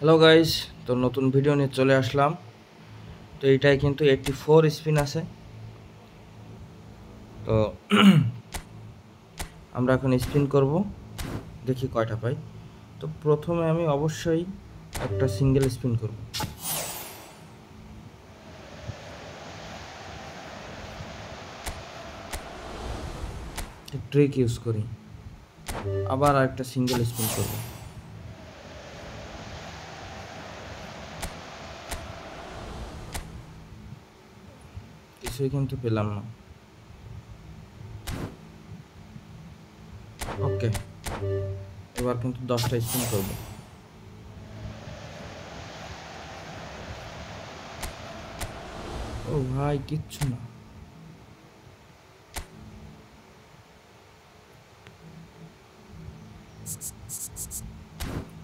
Hello guys, তো নতুন video নিয়ে চলে আসলাম। তো এটাই কিন্তু 84 স্পিন আছে। তো আমরা এখন স্পিন করব, দেখি কয়টা পাই। তো প্রথমে আমি অবশ্যই একটা সিঙ্গেল স্পিন করব। ট্রিক ইউজ করি, আবার আরেকটা সিঙ্গেল স্পিন করব। কিছুই কিন্তু পেলাম না। ওকে, এবার কিন্তু 10টা স্পিন করব। ও ভাই, কিচ্ছু না।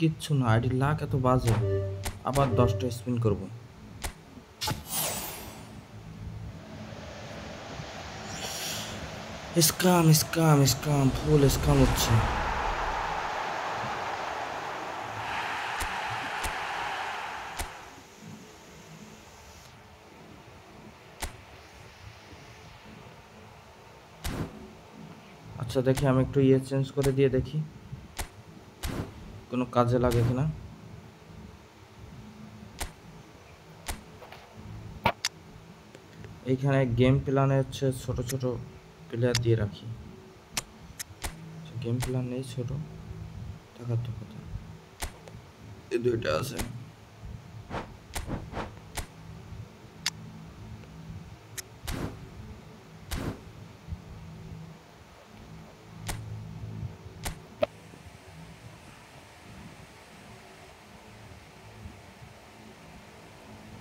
কিচ্ছু না, আইডির লাক এত বাজে। আবার 10টা স্পিন করব। স্ক্যাম স্ক্যাম স্ক্যাম, ফুল স্ক্যাম হচ্ছে। আচ্ছা দেখি, আমি একটু চেঞ্জ করে দিয়ে দেখি কোনো কাজে লাগে কিনা। এইখানে গেম প্ল্যানে হচ্ছে ছোট ছোট প্লেয়ার দিয়ে রাখি। গেম প্ল্যান নেই ছোট, টাকার তো কথা। এই দুইটা আছে।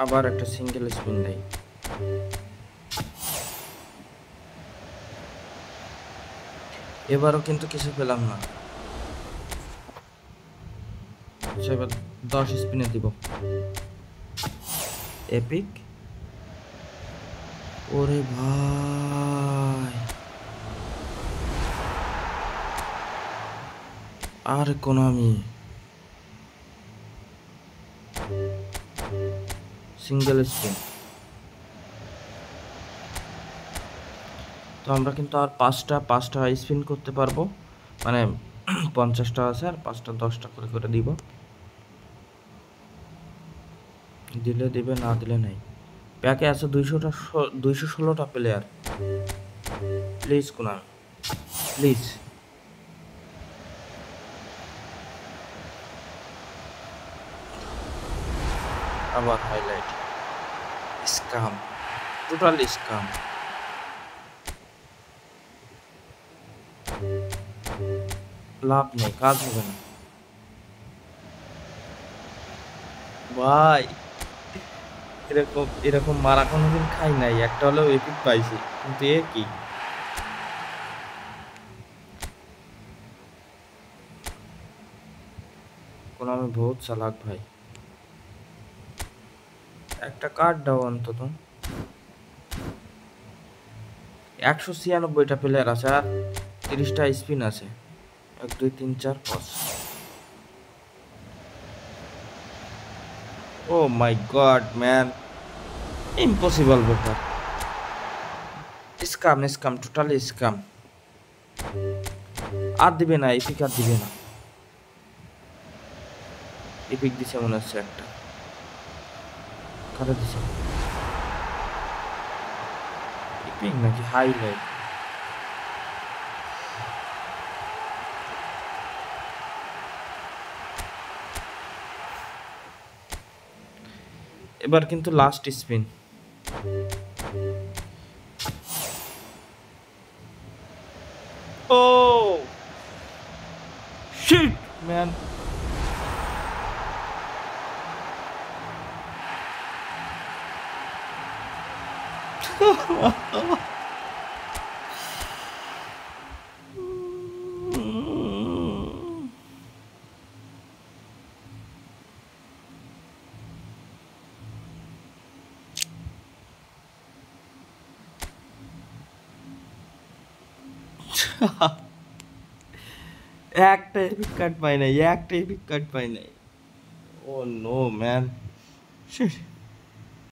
আবার একটা সিঙ্গেল স্পিন দেই। এবারও কিন্তু কিছু পেলাম না। আচ্ছা, এবার 10 স্পিনে দিব। এপিক। ওরে ভাই, আর কোনামি সিঙ্গেল স্পিন। তো আমরা কিন্তু আর পাঁচটা পাঁচটা স্পিন করতে পারবো, মানে 50টা আছে, আর পাঁচটা 10টা করে করে দিব। দিলে দিবে, না দিলে নাই। প্যাকে আছে 216টা প্লেয়ার। প্লিজ কোনা, প্লিজ। আবার হাইলাইট। Scam, total scam. লাভ নেই, কাজ হবে না ভাই। এরকম এরকম মারা কোনোদিন খাই নাই, একটা হলেও এপিক পাইছি, কিন্তু এ কি। কোন আমি বহুত চালাক ভাই। একটা কার্ড দাও অন্তত। 196টা প্লেয়ার আছে, আর 30টা স্পিন আছে। 1 2 3 4 5। Oh my god man, impossible ব্যাপার। Scam scam, totally scam. আর দিবে না, এপিক আর দিবে না। এপিক দিছে মনে হচ্ছে একটা। কারে দিছে? এপিক নাকি হাইলাইট? এবার কিন্তু লাস্ট স্পিন। ও শিট ম্যান। একটা এপিক কার্ড পাই নাই, একটা এপিক কার্ড পাই নাই। ও নো ম্যান, শিট।